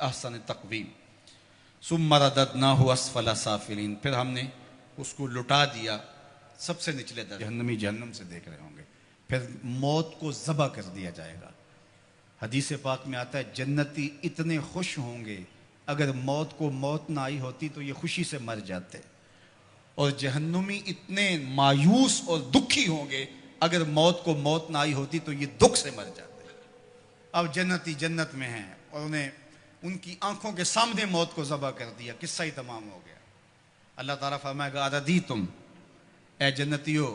بِأَحْسَنِ تَقْوِيمٍ ثُمَّ رَدَدْنَاهُ أَسْفَلَ سَافِلِينَ، پھر ہم نے اس کو لٹا دیا سب سے نچلے درجے، جہنمی جہنم سے دیکھ رہے ہوں گے، پھر موت کو ذبح کر دیا جائے گا۔ حدیث پاک میں آتا ہے جنتی اتنے خوش ہوں گے، اگر موت کو موت نہ آئی ہوتی تو یہ خوشی سے مر جاتے، اور جہنمی اتنے مایوس اور دکھی ہوں گے، اگر موت کو موت نہ آئی ہوتی تو یہ دکھ سے مر جاتے۔ اب جنتی جنت میں ہیں اور انہیں ان کی آنکھوں کے سامنے موت کو ذبح کر دیا، قصہ ہی تمام ہو گیا۔ اللہ تعالیٰ فرمائے گا اَرَضِیتُم، اے جنتیو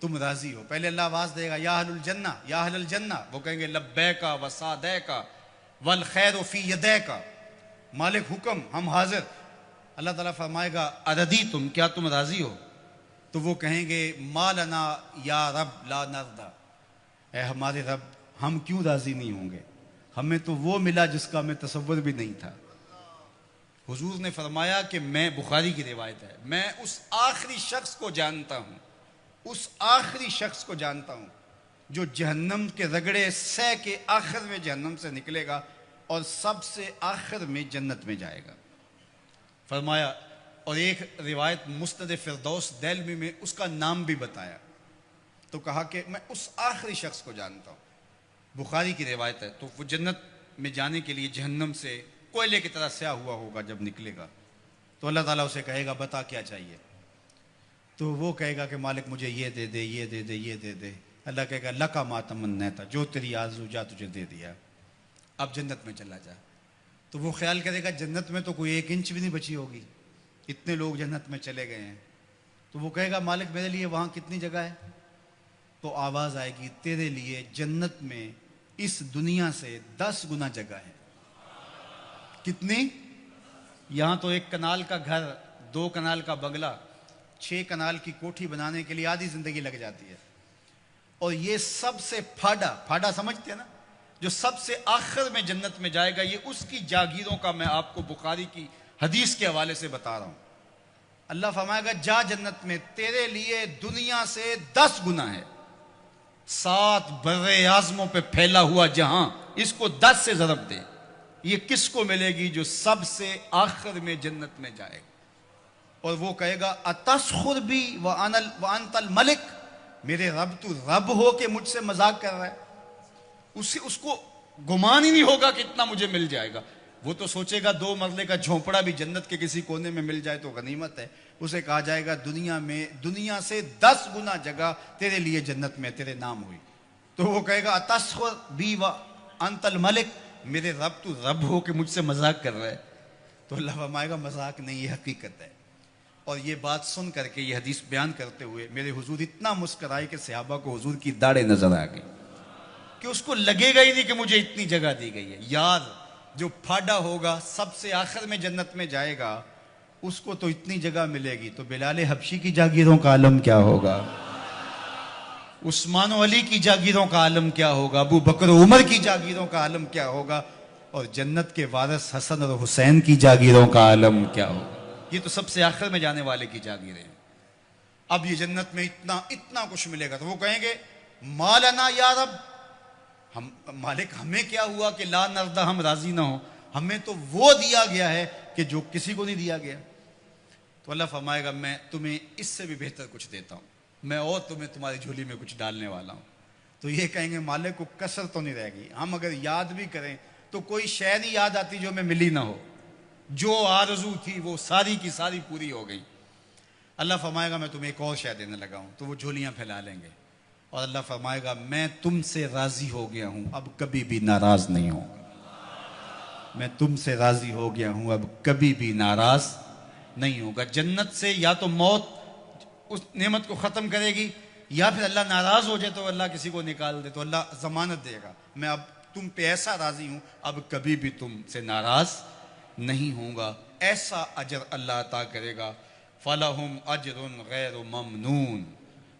تم راضی ہو؟ پہلے اللہ آواز دے گا یا اہل الجنہ، یا اہل الجنہ، وہ کہیں گے لبیک و سعدیک والخیر فی یدیک، مالک حکم ہم حاضر۔ اللہ تعالیٰ فرمائے گا اَرَضِیتُم، کیا تم راضی ہو؟ تو وہ کہیں گے ما لنا یا رب لا نرضی، اے ہمارے رب ہم کیوں راضی نہیں ہوں گے، ہمیں تو وہ ملا جس کا ہمیں تصور بھی نہیں تھا۔ حضور نے فرمایا کہ میں، بخاری کی روایت ہے، میں اس آخری شخص کو جانتا ہوں، اس آخری شخص کو جانتا ہوں جو جہنم کے رگڑے سہ کے آخر میں جہنم سے نکلے گا اور سب سے آخر میں جنت میں جائے گا۔ فرمایا، اور ایک روایت مسند فردوس دہلوی میں اس کا نام بھی بتایا، تو کہا کہ میں اس آخری شخص کو جانتا ہوں، بخاری کی روایت ہے۔ تو وہ جنت میں جانے کے لیے جہنم سے کوئلے کی طرح سیاہ ہوا ہوگا، جب نکلے گا تو اللہ تعالیٰ اسے کہے گا بتا کیا چاہیے، تو وہ کہے گا کہ مالک مجھے یہ دے دے، یہ دے دے، یہ دے دے۔ اللہ کہے گا لکا ما تمنیت، جو تیری آرزو جا تجھے دے دیا، اب جنت میں چلا جا۔ تو وہ خیال کرے گا جنت میں تو کوئی 1 انچ بھی نہیں بچی ہوگی، اتنے لوگ جنت میں چلے گئے ہیں۔ تو وہ کہے گا مالک میرے لیے وہاں کتنی جگہ ہے؟ تو آواز آئے گی تیرے لیے جنت میں اس دنیا سے 10 گنا جگہ ہے۔ کتنی؟ یہاں تو 1 کنال کا گھر، 2 کنال کا بنگلہ، 6 کنال کی کوٹھی بنانے کے لیے آدھی زندگی لگ جاتی ہے، اور یہ سب سے پھاڑا سمجھتے ہیں نا، جو سب سے آخر میں جنت میں جائے گا، یہ اس کی جاگیروں کا میں آپ کو بخاری کی حدیث کے حوالے سے بتا رہا ہوں۔ اللہ فرمائے گا جا جنت میں، تیرے لیے دنیا سے 10 گنا ہے، 7 بر اعظموں پہ پھیلا ہوا جہاں، اس کو 10 سے ضرب دے۔ یہ کس کو ملے گی؟ جو سب سے آخر میں جنت میں جائے گا، اور وہ کہے گا اتسخر بی وانت الملک، میرے رب تو رب ہو کہ مجھ سے مذاق کر رہا ہے؟ اس کو گمان ہی نہیں ہوگا کہ اتنا مجھے مل جائے گا۔ وہ تو سوچے گا 2 مرلے کا جھونپڑا بھی جنت کے کسی کونے میں مل جائے تو غنیمت ہے۔ اسے کہا جائے گا دنیا سے 10 گنا جگہ تیرے لیے جنت میں تیرے نام ہوئی۔ تو وہ کہے گا اتسخر بی وانت الملک، میرے رب تو رب ہو کہ مجھ سے مذاق کر رہا ہے؟ تو اللہ فرمائے گا مذاق نہیں، یہ حقیقت ہے۔ اور یہ بات سن کر کے، یہ حدیث بیان کرتے ہوئے میرے حضور اتنا مسکرائے کہ صحابہ کو حضور کی داڑھیں نظر آ گئی، کہ اس کو لگے گا ہی نہیں کہ مجھے اتنی جگہ دی گئی ہے۔ یار جو پھاڑا ہوگا، سب سے آخر میں جنت میں جائے گا، اس کو تو اتنی جگہ ملے گی، تو بلال حبشی کی جاگیروں کا عالم کیا ہوگا، عثمان و علی کی جاگیروں کا عالم کیا ہوگا، ابو بکر و عمر کی جاگیروں کا عالم کیا ہوگا، اور جنت کے وارث حسن اور حسین کی جاگیروں کا عالم کیا ہوگا۔ یہ تو سب سے آخر میں جانے والے کی جاگیریں ہیں۔ اب یہ جنت میں اتنا کچھ ملے گا، تو وہ کہیں گے ما لنا یا رب، ہم مالک ہمیں کیا ہوا کہ لا نرضی، ہم راضی نہ ہوں، ہمیں تو وہ دیا گیا ہے کہ جو کسی کو نہیں دیا گیا۔ تو اللہ فرمائے گا میں تمہیں اس سے بھی بہتر کچھ دیتا ہوں، میں اور تمہیں تمہاری جھولی میں کچھ ڈالنے والا ہوں۔ تو یہ کہیں گے مالک کو کسر تو نہیں رہے گی، ہم اگر یاد بھی کریں تو کوئی شے نہیں یاد آتی جو ہمیں ملی نہ ہو، جو آرزو تھی وہ ساری کی ساری پوری ہو گئی۔ اللہ فرمائے گا میں تمہیں ایک اور شے دینے لگا ہوں، تو وہ جھولیاں پھیلا لیں گے، اور اللہ فرمائے گا میں تم سے راضی ہو گیا ہوں، اب کبھی بھی ناراض نہیں ہوں گا، میں تم سے راضی ہو گیا ہوں، اب کبھی بھی ناراض نہیں ہوگا۔ جنت سے یا تو موت اس نعمت کو ختم کرے گی، یا پھر اللہ ناراض ہو جائے تو اللہ کسی کو نکال دے، تو اللہ ضمانت دے گا میں اب تم پہ ایسا راضی ہوں، اب کبھی بھی تم سے ناراض نہیں ہوں گا۔ ایسا اجر اللہ عطا کرے گا، فَلَهُمْ أَجْرٌ غَيْرُ مَمْنُونَ۔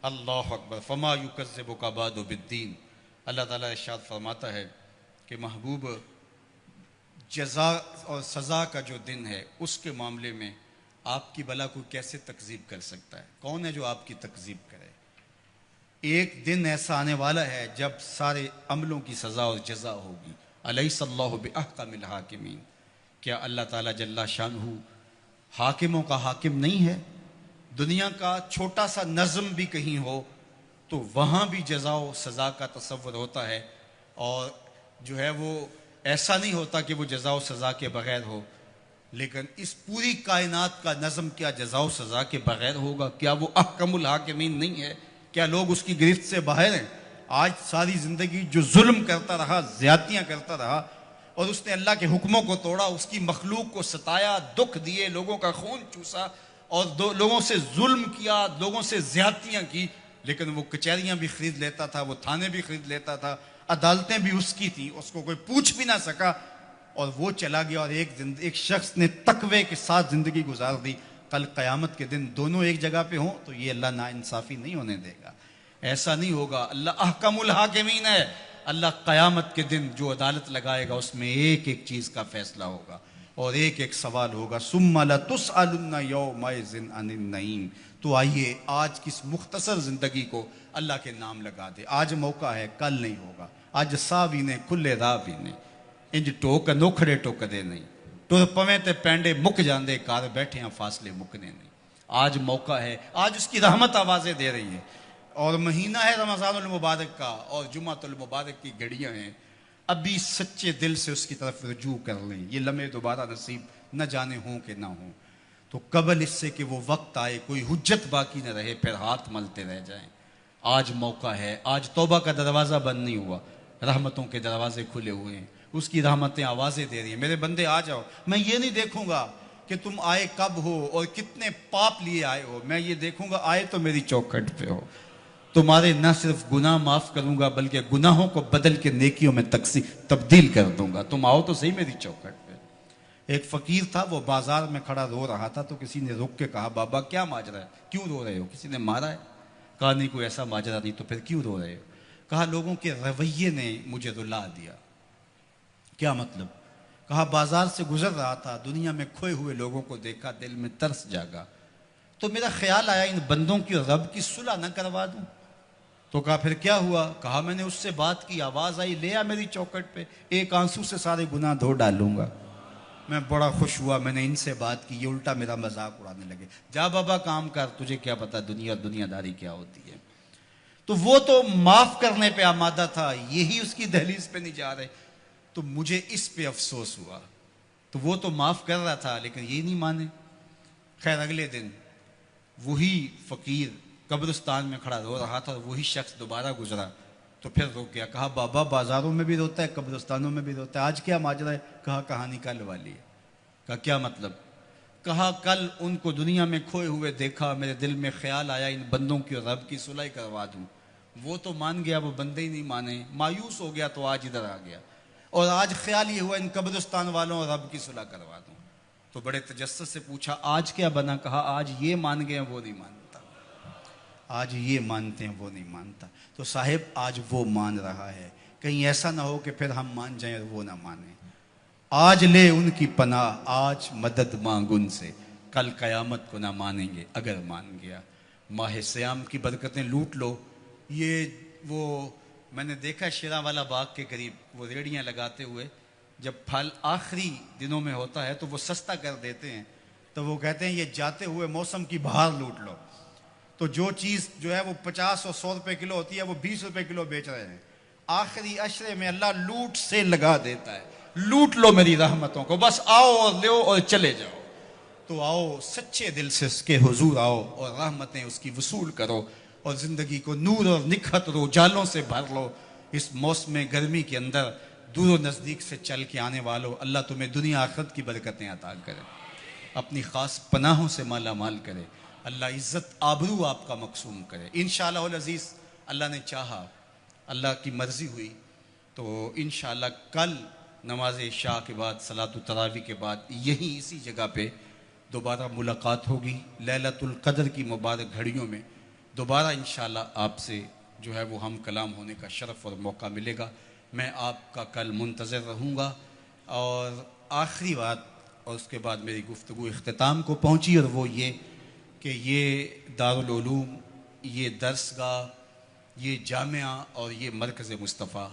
اللہ اکبر، فَمَا يُكَذِّبُكَ بَعْدُ بِالدِّينِ۔ اللہ تعالیٰ ارشاد فرماتا ہے کہ محبوب، جزا اور سزا کا جو دن ہے اس کے معاملے میں آپ کی بلا کو کیسے تکذیب کر سکتا ہے؟ کون ہے جو آپ کی تکذیب کرے؟ ایک دن ایسا آنے والا ہے جب سارے عملوں کی سزا اور جزا ہوگی۔ الیس اللہ بأحکم الحاکمین۔ کیا اللہ تعالیٰ جل شانہ حاکموں کا حاکم نہیں ہے؟ دنیا کا چھوٹا سا نظم بھی کہیں ہو تو وہاں بھی جزا و سزا کا تصور ہوتا ہے، اور جو ہے وہ ایسا نہیں ہوتا کہ وہ جزا و سزا کے بغیر ہو. لیکن اس پوری کائنات کا نظم کیا جزا و سزا کے بغیر ہوگا؟ کیا وہ احکم الحاکمین نہیں ہے؟ کیا لوگ اس کی گرفت سے باہر ہیں؟ آج ساری زندگی جو ظلم کرتا رہا، زیادتیاں کرتا رہا، اور اس نے اللہ کے حکموں کو توڑا، اس کی مخلوق کو ستایا، دکھ دیے، لوگوں کا خون چوسا، اور لوگوں سے ظلم کیا، لوگوں سے زیادتیاں کی، لیکن وہ کچہریاں بھی خرید لیتا تھا، وہ تھانے بھی خرید لیتا تھا، عدالتیں بھی اس کی تھیں، اس کو کوئی پوچھ بھی نہ سکا، اور وہ چلا گیا. اور ایک شخص نے تقوی کے ساتھ زندگی گزار دی. کل قیامت کے دن دونوں ایک جگہ پہ ہوں تو یہ اللہ ناانصافی نہیں ہونے دے گا. ایسا نہیں ہوگا. اللہ احکم الحاکمین ہے. اللہ قیامت کے دن جو عدالت لگائے گا اس میں ایک ایک چیز کا فیصلہ ہوگا اور ایک ایک سوال ہوگا. ثم لتسألن یومئذ عن النعیم. تو آئیے آج کس مختصر زندگی کو اللہ کے نام لگا دے. آج موقع ہے، کل نہیں ہوگا. اج سا بھی نے کھلے راہ بھی نے انج ٹوک نوکھڑے ٹوکدے نہیں. ٹر پویں تے پینڈے مک جاندے، کار بیٹھے ہیں فاصلے مکنے نہیں. آج موقع ہے، آج اس کی رحمت آوازیں دے رہی ہے. اور مہینہ ہے رمضان المبارک کا، اور جمعۃ المبارک کی گھڑیاں ہیں. ابھی سچے دل سے اس کی طرف رجوع کر لیں. یہ لمحے دوبارہ نصیب نہ جانے ہوں کہ نہ ہوں. تو قبل اس سے کہ وہ وقت آئے، کوئی حجت باقی نہ رہے، پھر ہاتھ ملتے رہ جائیں. آج موقع ہے. آج توبہ کا دروازہ بند نہیں ہوا، رحمتوں کے دروازے کھلے ہوئے ہیں. اس کی رحمتیں آوازیں دے رہی ہیں. میرے بندے آ جاؤ. میں یہ نہیں دیکھوں گا کہ تم آئے کب ہو اور کتنے پاپ لیے آئے ہو. میں یہ دیکھوں گا آئے تو میری چوکھٹ پہ ہو. تمہارے نہ صرف گناہ معاف کروں گا بلکہ گناہوں کو بدل کے نیکیوں میں تبدیل کر دوں گا. تم آؤ تو صحیح میری چوکھٹ پہ. ایک فقیر تھا، وہ بازار میں کھڑا رو رہا تھا. تو کسی نے رک کے کہا، بابا کیا ماجرا ہے، کیوں رو رہے ہو؟ کسی نے مارا ہے؟ کہا نہیں، کوئی ایسا ماجرا نہیں. تو پھر کیوں رو رہے ہو؟ کہا لوگوں کے رویے نے مجھے رلا دیا. کیا مطلب؟ کہا بازار سے گزر رہا تھا، دنیا میں کھوئے ہوئے لوگوں کو دیکھا، دل میں ترس جاگا، تو میرا خیال آیا ان بندوں کی اور رب کی صلح نہ کروا دوں. تو کہا پھر کیا ہوا؟ کہا میں نے اس سے بات کی، آواز آئی لے آ میری چوکھٹ پہ، ایک آنسو سے سارے گناہ دھو ڈالوں گا. میں بڑا خوش ہوا، میں نے ان سے بات کی. یہ الٹا میرا مذاق اڑانے لگے. جا بابا کام کر، تجھے کیا پتا دنیا داری کیا ہوتی ہے. تو وہ تو معاف کرنے پہ آمادہ تھا، یہی اس کی دہلیز پہ نہیں جا رہے. تو مجھے اس پہ افسوس ہوا. تو وہ تو معاف کر رہا تھا لیکن یہ نہیں مانے. خیر اگلے دن وہی فقیر قبرستان میں کھڑا رو رہا تھا اور وہی شخص دوبارہ گزرا. تو پھر رو گیا. کہا بابا بازاروں میں بھی روتا ہے، قبرستانوں میں بھی روتا ہے، آج کیا ماجرا ہے؟ کہا کہانی کل والی ہے. کہا کیا مطلب؟ کہا کل ان کو دنیا میں کھوئے ہوئے دیکھا، میرے دل میں خیال آیا ان بندوں کی اور رب کی صلح کروا دوں. وہ تو مان گیا، وہ بندے ہی نہیں مانے، مایوس ہو گیا تو آج ادھر آ گیا. اور آج خیال یہ ہوا ان قبرستان والوں اور رب کی صلح کروا دوں. تو بڑے تجسس سے پوچھا آج کیا بنا؟ کہا آج یہ مان گئے وہ نہیں مانتا، آج یہ مانتے ہیں وہ نہیں مانتا. تو صاحب آج وہ مان رہا ہے، کہیں ایسا نہ ہو کہ پھر ہم مان جائیں اور وہ نہ مانیں. آج لے ان کی پناہ، آج مدد مانگ ان سے، کل قیامت کو نہ مانیں گے اگر مان گیا. ماہ سیام کی برکتیں لوٹ لو. یہ وہ میں نے دیکھا شیراں والا باغ کے قریب وہ ریڑیاں لگاتے ہوئے، جب پھل آخری دنوں میں ہوتا ہے تو وہ سستا کر دیتے ہیں. تو وہ کہتے ہیں یہ جاتے ہوئے موسم کی بہار لوٹ لو. تو جو چیز جو ہے وہ 50 اور 100 روپے کلو ہوتی ہے وہ 20 روپے کلو بیچ رہے ہیں. آخری عشرے میں اللہ لوٹ سے لگا دیتا ہے. لوٹ لو میری رحمتوں کو، بس آؤ اور لو اور چلے جاؤ. تو آؤ سچے دل سے اس کے حضور آؤ اور رحمتیں اس کی وصول کرو اور زندگی کو نور اور نکھت اور اجالوں سے بھر لو. اس موسم گرمی کے اندر دور و نزدیک سے چل کے آنے والوں، اللہ تمہیں دنیا آخرت کی برکتیں عطا کرے، اپنی خاص پناہوں سے مالا مال کرے. اللہ عزت آبرو آپ کا مقسوم کرے. انشاءاللہ العزیز اللہ نے چاہا، اللہ کی مرضی ہوئی تو انشاءاللہ کل نماز عشاء کے بعد صلاۃ التراویح کے بعد یہیں اسی جگہ پہ دوبارہ ملاقات ہوگی. لیلۃ القدر کی مبارک گھڑیوں میں دوبارہ انشاءاللہ آپ سے جو ہے وہ ہم کلام ہونے کا شرف اور موقع ملے گا. میں آپ کا کل منتظر رہوں گا. اور آخری بات اور اس کے بعد میری گفتگو اختتام کو پہنچی، اور وہ یہ کہ یہ دارالعلوم، یہ درس گاہ، یہ جامعہ اور یہ مرکز مصطفیٰ